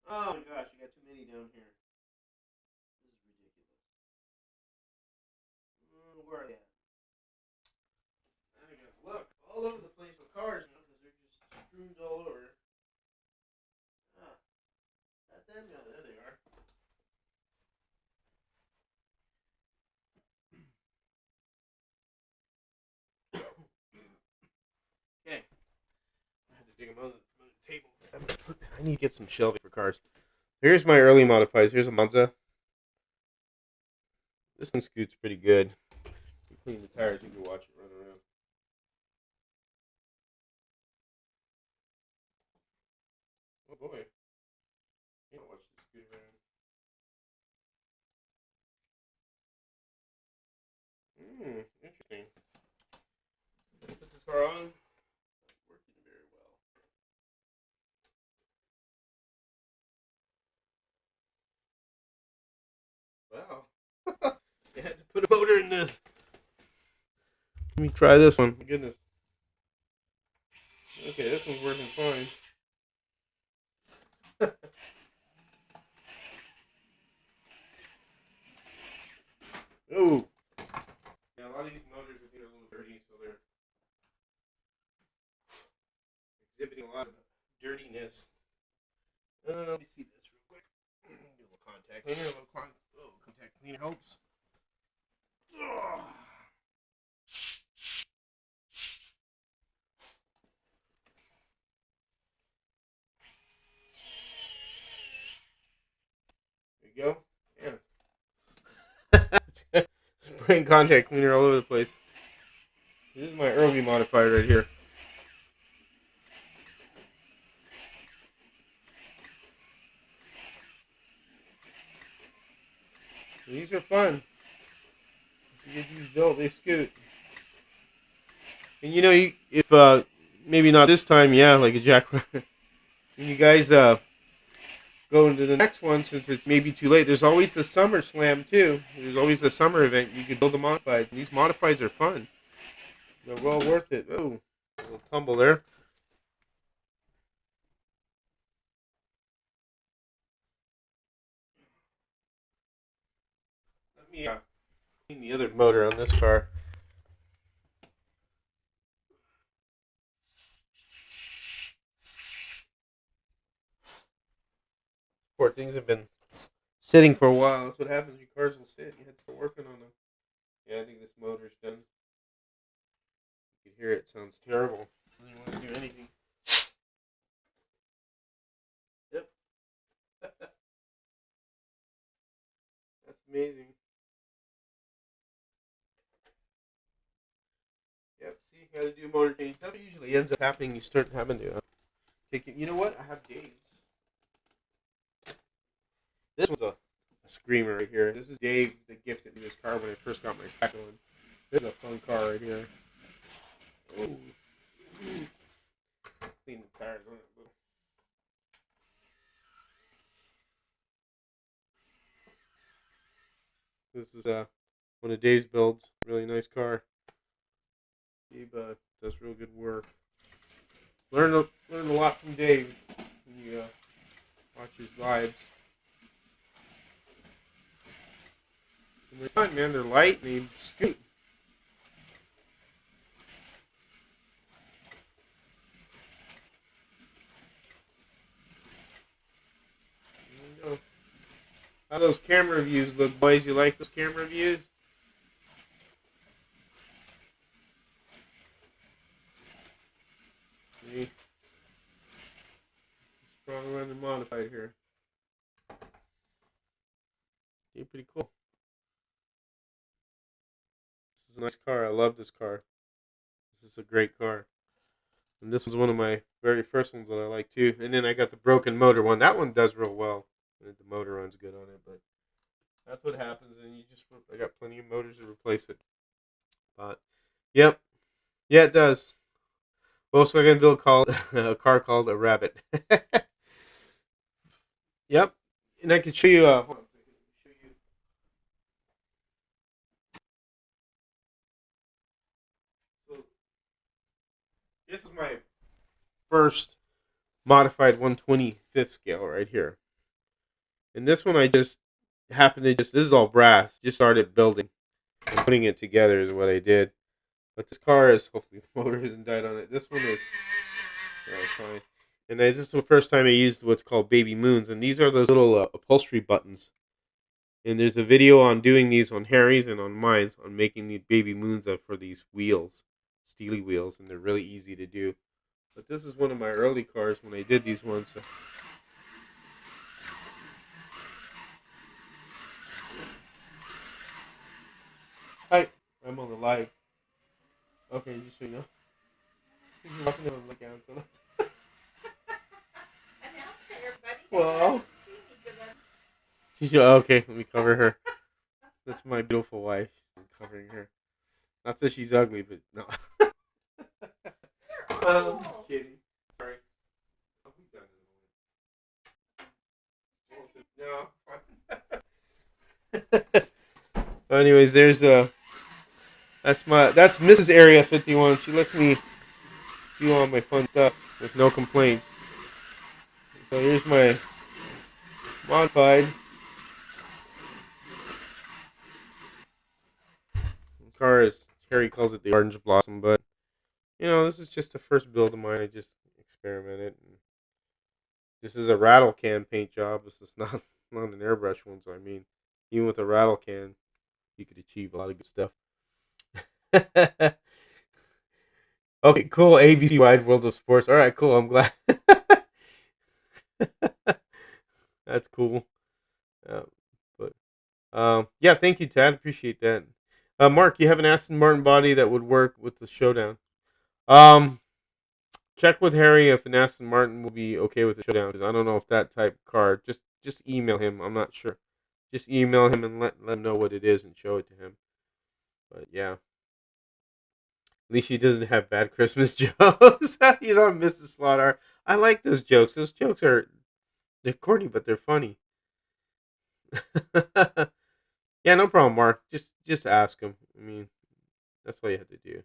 Oh my gosh, you got too many down here. This is ridiculous. Where are they at? I gotta look all over the place with cars now because they're just strewn all over. Ah, not them. No, there they are. Okay. I had to dig them under the table. I need to get some shelving for cars. Here's my early modifies. Here's a Monza. This thing scoots pretty good. You clean the tires, you can watch it run around. Oh boy. You don't watch this scoot around. Interesting. Put this car on. Not working very well. Wow. You had to put a motor in this. Let me try this one. My goodness. Okay, this one's working fine. Oh. Yeah, a lot of these motors I think are a little dirty, so they're exhibiting a lot of dirtiness. Let me see this real quick. A little contact cleaner, contact cleaner helps. Ugh. There you go. Yeah. spraying contact cleaner all over the place. This is my early modified right here. These are fun. You get these built, they scoot. And you know, if maybe not this time, yeah, like a jack. When you guys go into the next one, since it's maybe too late, there's always the summer slam too. There's always the summer event. You can build the modifieds. And these modifieds are fun. They're well worth it. Oh, a little tumble there. Let me clean the other motor on this car. Poor things have been sitting for a while. That's what happens. Your cars will sit. You have to start working on them. Yeah, I think this motor's done. You can hear it. Sounds terrible. Doesn't even want to do anything. Yep. That's amazing. Yep. See, you got to do motor change. That's what usually ends up happening. You start having to take it. You know what? I have Dave's. This one's a screamer right here. This is Dave that gifted me this car when I first got my track on. This is a fun car right here. Oh. Clean the tires on it. This is one of Dave's builds. Really nice car. Dave does real good work. Learn a lot from Dave when you watch his lives. And they're fun, man. They're light and they scoot. There you go. How those camera views look, boys? You like those camera views? See? Strong running modified here. See, pretty cool. This is a nice car. I love this car. This is a great car. And this was one of my very first ones that I like too. And then I got the broken motor one. That one does real well. The motor runs good on it, but that's what happens. And I got plenty of motors to replace it. But yep, yeah, it does. Also, I can build a car called a rabbit. Yep, and I can show you. Hold on a second. Show you. So this was my first modified 125th scale right here. And this one I just happened to this is all brass. Just started building and putting it together is what I did. But this car is, hopefully the motor isn't died on it. This one is fine. And this is the first time I used what's called baby moons. And these are those little upholstery buttons. And there's a video on doing these on Harry's and on mine's on making the baby moons up for these wheels, steely wheels. And they're really easy to do. But this is one of my early cars when I did these ones. So. Hi, I'm on the live. Okay, just so you know. You're walking in and look out. Well, okay, let me cover her. That's my beautiful wife. I'm covering her. Not that she's ugly, but no. I'm kidding. Sorry. I'll be done in a moment. No. Anyways, there's that's Mrs. Area 51. She lets me do all my fun stuff with no complaints. So here's my modified. The car is, Harry calls it the Orange Blossom, but you know, this is just the first build of mine. I just experimented. This is a Rattle Can Paint job. This is not an airbrush one, so I mean, even with a rattle can, you could achieve a lot of good stuff. Okay, cool. ABC Wide World of Sports. All right, cool. I'm glad. That's cool. But yeah, thank you, Tad. Appreciate that. Mark, you have an Aston Martin body that would work with the Showdown. Um, Check with Harry if an Aston Martin will be okay with the Showdown, because I don't know if that type of car. Just email him. I'm not sure. Just email him and let him know what it is and show it to him. But yeah, at least he doesn't have bad Christmas jokes. He's on Mrs. Slaughter. I like those jokes. Those jokes they're corny, but they're funny. Yeah, no problem, Mark. Just ask him. I mean, that's all you have to do.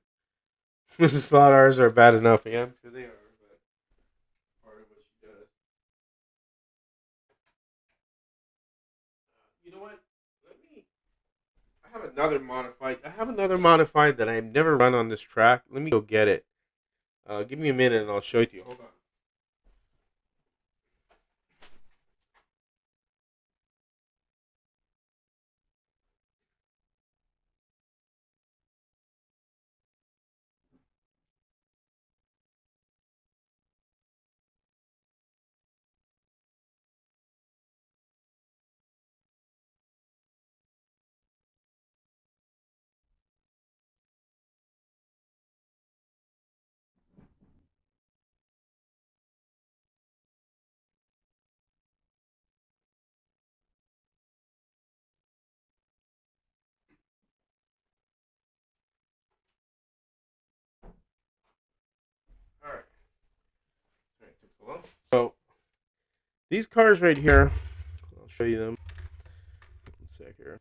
Mrs. Slaughters are bad enough. Yeah, I'm sure they are, but part of what she does. You know what? Let me. I have another modified. I have another modified that I've never run on this track. Let me go get it. Give me a minute and I'll show it to you. Hold on. All right. All right. Took so long. So these cars right here, I'll show you them. One sec here.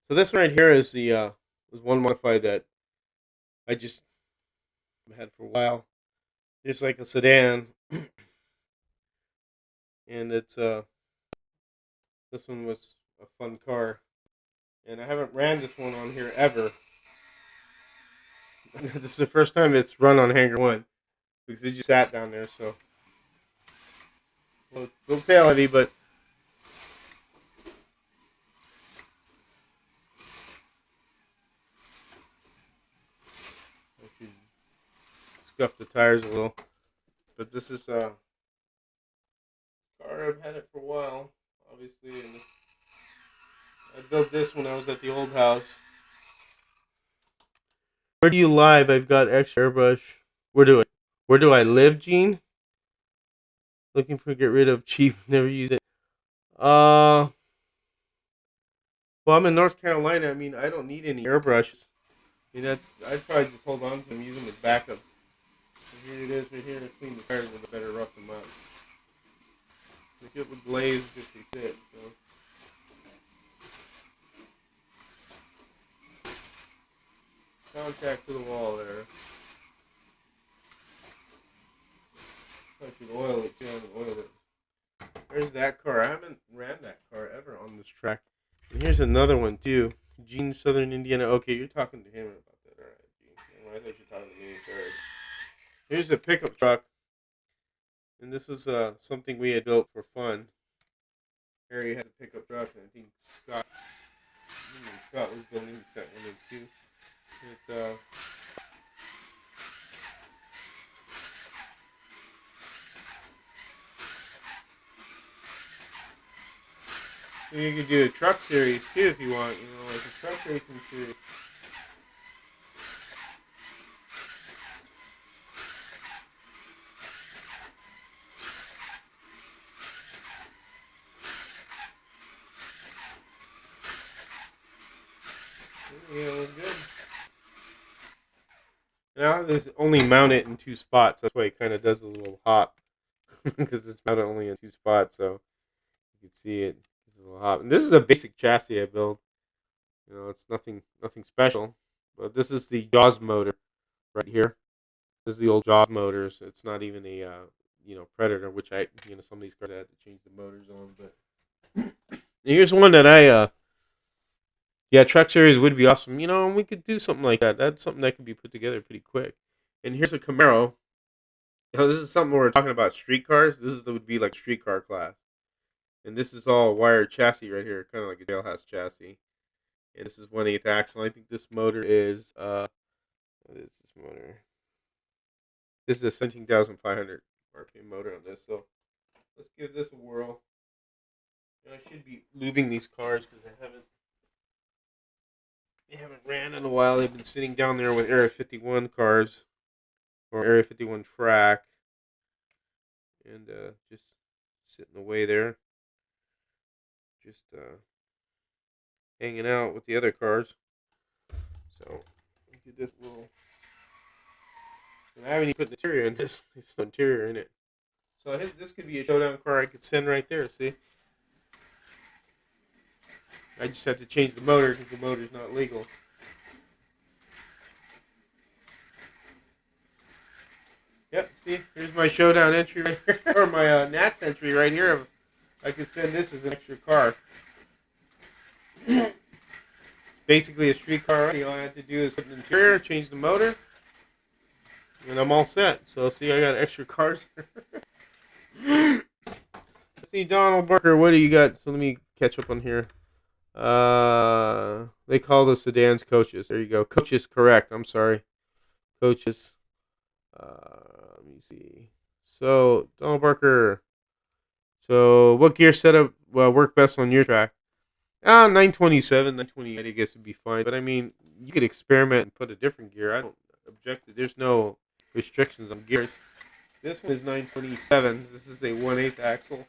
So this one right here is the was one modified that I just had for a while. Just like a sedan, and it's this one was a fun car, and I haven't ran this one on here ever. This is the first time it's run on Hangar One because it just sat down there. So a little tail heavy, but I should scuff the tires a little. But this is a car I've had it for a while, obviously, and I built this when I was at the old house. Where do you live? I've got extra airbrush. Where do I live, Gene? Looking for get rid of cheap, never use it. Well, I'm in North Carolina. I mean, I don't need any airbrushes. I mean, I'd probably just hold on to them, use them as backup. And here it is, right here. Clean the tires with a better rough them up. Like it would glaze if they sit. So. Contact to the wall there. I should oil it too. I haven't oiled it. There's that car. I haven't ran that car ever on this track. And here's another one too. Gene, Southern Indiana. Okay, you're talking to him about that. All right, Gene. I thought you were talking to me. Sorry. Here's a pickup truck, and this was something we had built for fun. Harry has a pickup truck, and I think Scott was building the set one too. It, so you could do a truck series too if you want, like a truck racing series. Yeah, it was good. Now this only mounted in two spots. That's why it kind of does a little hop because it's mounted only in two spots, so you can see it. It's a little hop. And this is a basic chassis I built. It's nothing special, but this is the Jaws motor right here. This is the old Jaws motors. It's not even a Predator, which some of these cars I had to change the motors on. But here's one that yeah, truck series would be awesome. And we could do something like that. That's something that could be put together pretty quick. And here's a Camaro. This is something where we're talking about street cars. Would be like streetcar class. And this is all wired chassis right here, kind of like a jailhouse chassis. And this is 1/8 axle. I think this motor is what is this motor? This is a 17,500 RPM motor on this. So let's give this a whirl. And I should be lubing these cars because I haven't They haven't ran in a while. They've been sitting down there with Area 51 cars or Area 51 track, and just sitting away there, just hanging out with the other cars. So I did this little. And I haven't even put the interior in this. There's no interior in it. So this could be a showdown car I could send right there. See, I just have to change the motor because the motor's not legal. Yep, see, here's my showdown entry right here, or my Nats entry right here. I could send this as an extra car. Basically a street car. All I have to do is put an interior, change the motor, and I'm all set. So see, I got extra cars. See, Donald Barker, what do you got? So let me catch up on here. They call the sedans coaches. There you go. Coaches, correct. I'm sorry. Coaches. Let me see. So, Donald Barker. So, what gear setup work best on your track? 927, 928, I guess would be fine. But I mean, you could experiment and put a different gear. I don't object. There's no restrictions on gears. This one is 927. This is a 1/8 axle.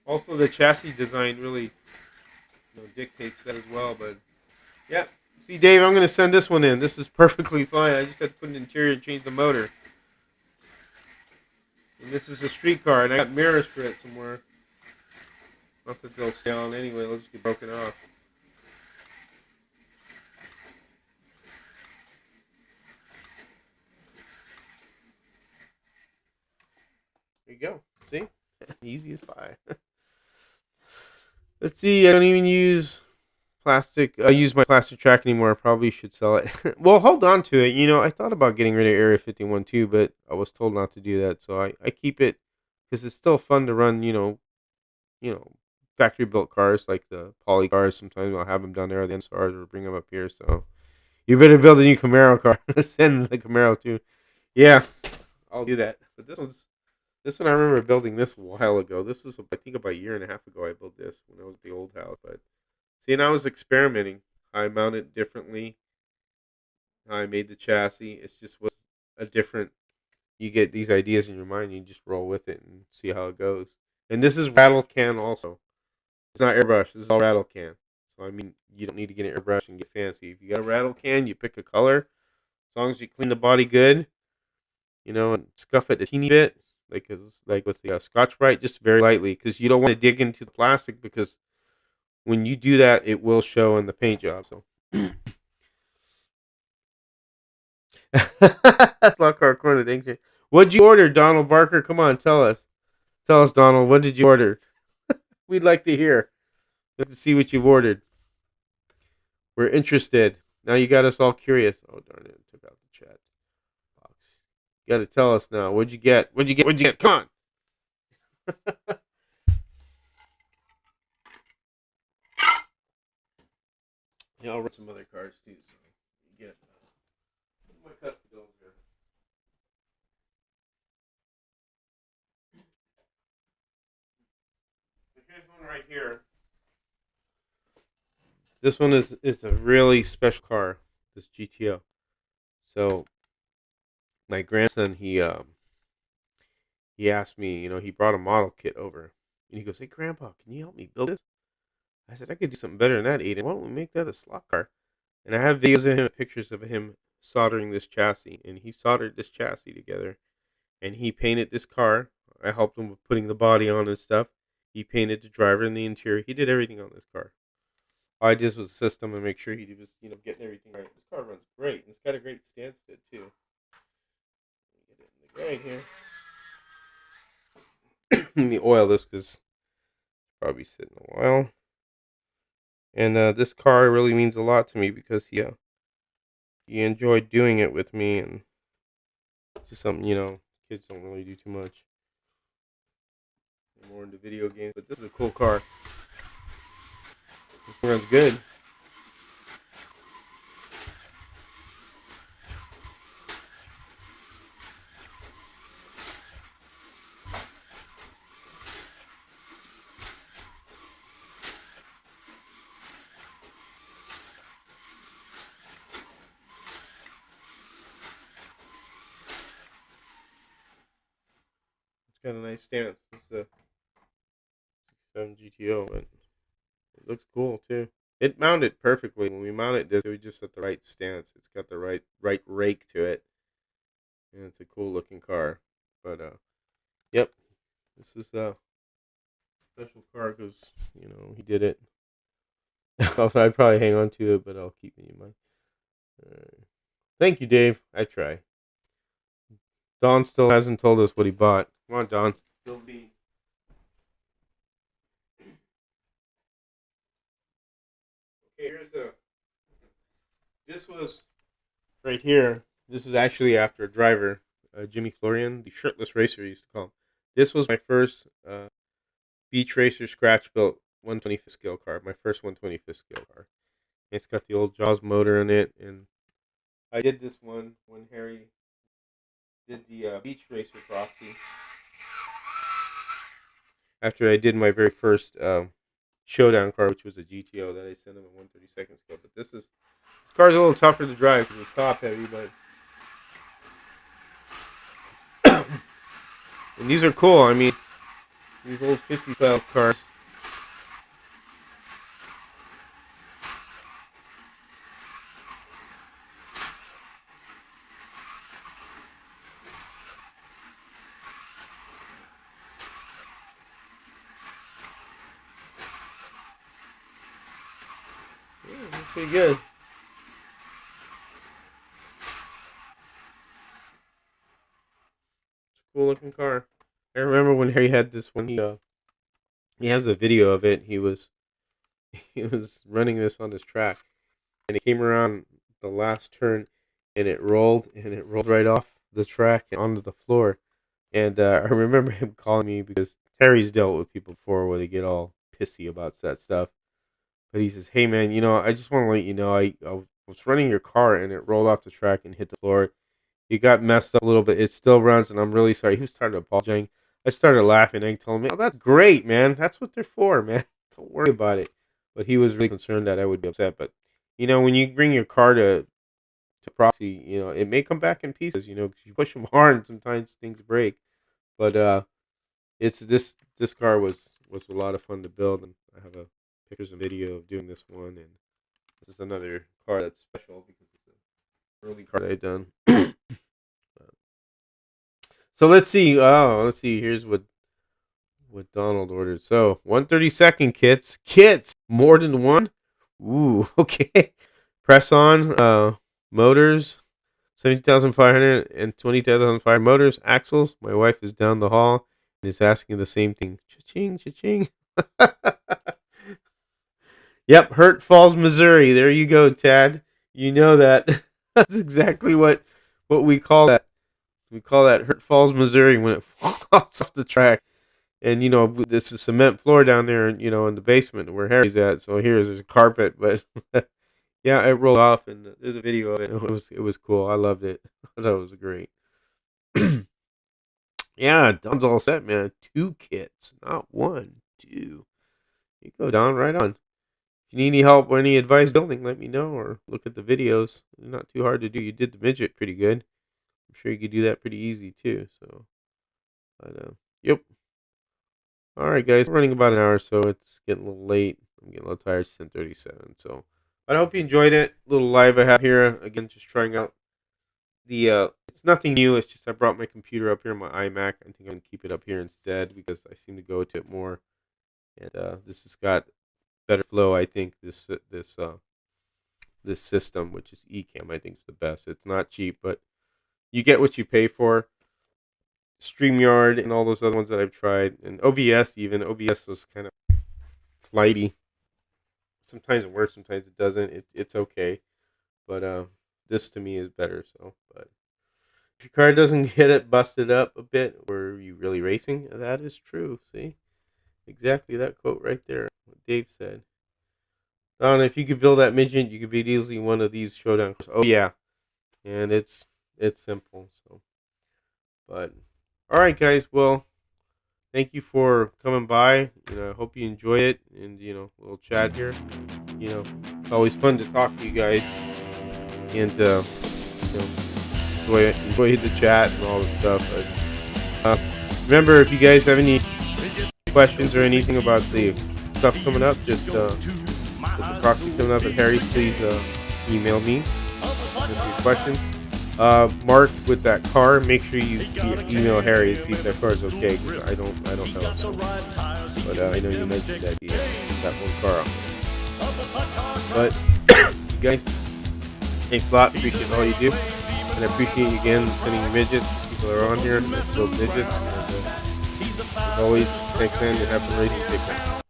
Also, the chassis design really dictates that as well. But yeah, see, Dave, I'm going to send this one in. This is perfectly fine. I just have to put an interior and change the motor. And this is a street car, and I got mirrors for it somewhere. Not that they'll stay on anyway. They'll just get broken off. There you go. See? Easy as pie. Let's see. I don't even use plastic. I use my plastic track anymore. I probably should sell it. Well, hold on to it. I thought about getting rid of Area 51 too, but I was told not to do that. So I keep it because it's still fun to run, factory built cars like the poly cars. Sometimes I'll have them down there, the NSRs, or bring them up here. So you better build a new Camaro car. Send the Camaro too. Yeah, I'll do that. But this one I remember building this a while ago. This is I think about a year and a half ago I built this when I was at the old house. But see, and I was experimenting. I mounted it differently. I made the chassis. It's just was a different. You get these ideas in your mind. You just roll with it and see how it goes. And this is Rattle Can also. It's not airbrush. This is all Rattle Can. So I mean, you don't need to get an airbrush and get fancy. If you got a Rattle Can, you pick a color. As long as you clean the body good, and scuff it a teeny bit, like with the Scotch-Brite, just very lightly, because you don't want to dig into the plastic, because when you do that, it will show in the paint job. So. Lockhart Corner, thanks. What'd you order, Donald Barker? Come on, tell us. Tell us, Donald. What did you order? We'd like to hear. We'd like to see what you've ordered. We're interested. Now you got us all curious. Oh, darn it. Took out the chat box. You got to tell us now. What'd you get? What'd you get? What'd you get? Come on. Yeah, I'll run some other cards too. So you get my custom builds here. Here's one right here. This one is a really special car, this GTO. So my grandson, he asked me, he brought a model kit over, and he goes, "Hey, Grandpa, can you help me build this?" I said, "I could do something better than that, Aiden. Why don't we make that a slot car?" And I have videos of him, pictures of him soldering this chassis, and he soldered this chassis together, and he painted this car. I helped him with putting the body on and stuff. He painted the driver and the interior. He did everything on this car. All I did was the system and make sure he was, getting everything right. This car runs great, and it's got a great stance to it too. Get it in the gray here. Let me oil this because it's probably sitting a while. And this car really means a lot to me because he enjoyed doing it with me, and just something kids don't really do too much. They're more into video games, but this is a cool car. This runs good. got a nice stance. This is a 7 GTO, but it looks cool too. It mounted perfectly. When we mounted this, it was just at the right stance. It's got the right rake to it, and it's a cool looking car. But yep, this is a special car because he did it. Also, I'd probably hang on to it, but I'll keep it in mind. Thank you, Dave. I try. Don still hasn't told us what he bought. Come on, Don. Still be. Okay, here's the. This was right here. This is actually after a driver, Jimmy Florian, the shirtless racer he used to call him. This was my first beach racer scratch built 125th scale car. My first 125th scale car. It's got the old Jaws motor in it, and I did this one when Harry did the beach racer proxy. After I did my very first Showdown car, which was a GTO that I sent him a 132nd scale. But this car's a little tougher to drive because it's top heavy, but and these are cool. I mean, these old 50 style cars. Yeah, that's pretty good. It's a cool looking car. I remember when Harry had this one. He has a video of it. He was running this on his track, and it came around the last turn, and it rolled right off the track and onto the floor. And I remember him calling me because Harry's dealt with people before where they get all pissy about that stuff. But he says, "Hey man, I just want to let you know I was running your car and it rolled off the track and hit the floor. It got messed up a little bit. It still runs, and I'm really sorry." He was starting to apologize. I started laughing. I told him, "Oh, that's great, man. That's what they're for, man. Don't worry about it." But he was really concerned that I would be upset. But when you bring your car to proxy, it may come back in pieces. Because you push them hard, and sometimes things break. But it's this car was a lot of fun to build, and I have pictures and video of doing this one. And this is another car that's special because it's an early car that I've done. So let's see. Oh, let's see. Here's what Donald ordered. So 132nd kits, more than one. Ooh, okay. Press on motors, 17,500 and 20,500 motors, axles. My wife is down the hall and is asking the same thing. Cha-ching, cha-ching. Yep, Hurt Falls, Missouri. There you go, Tad. You know that. That's exactly what we call that. We call that Hurt Falls, Missouri when it falls off the track. And, this is cement floor down there, in the basement where Harry's at. So there's a carpet. But, yeah, it rolled off, and there's a video of it. It was cool. I loved it. I thought it was great. Yeah, Don's all set, man. 2 kits, not 1, 2. You go, Don, right on. If you need any help or any advice building, let me know, or look at the videos. They're not too hard to do. You did the midget pretty good. I'm sure you could do that pretty easy too. So, but yep. All right, guys, we're running about an hour, so it's getting a little late. I'm getting a little tired. It's 10:37. So, I hope you enjoyed it. Little live I have here again, just trying out the. It's nothing new. It's just I brought my computer up here, my iMac. I think I'm gonna keep it up here instead because I seem to go to it more. And this has got better flow. I think this system, which is Ecamm, I think is the best. It's not cheap, but you get what you pay for. StreamYard and all those other ones that I've tried, and OBS even. OBS was kind of flighty. Sometimes it works, sometimes it doesn't. It's okay, but this to me is better. So, but if your car doesn't get it busted up a bit, or are you really racing? That is true. See, exactly that quote right there. What Dave said. Don, if you could build that midget, you could beat easily one of these Showdown cars. Oh yeah, and it's simple. So, but all right, guys. Well, thank you for coming by. I hope you enjoy it, and a little chat here. It's always fun to talk to you guys, and enjoy the chat and all the stuff. But, Remember, if you guys have any questions or anything about the stuff coming up, just with the proxy coming up at Harry's, please email me with your questions. Mark, with that car, make sure you email Harry and see if that car is okay, because I don't know. So. But I know you mentioned that he got one car off. But you guys, thanks a lot. Appreciate all you do, and I appreciate you again sending midgets. People are on here that build midgets. And, as always, thanks, man, and have some racing. Take care.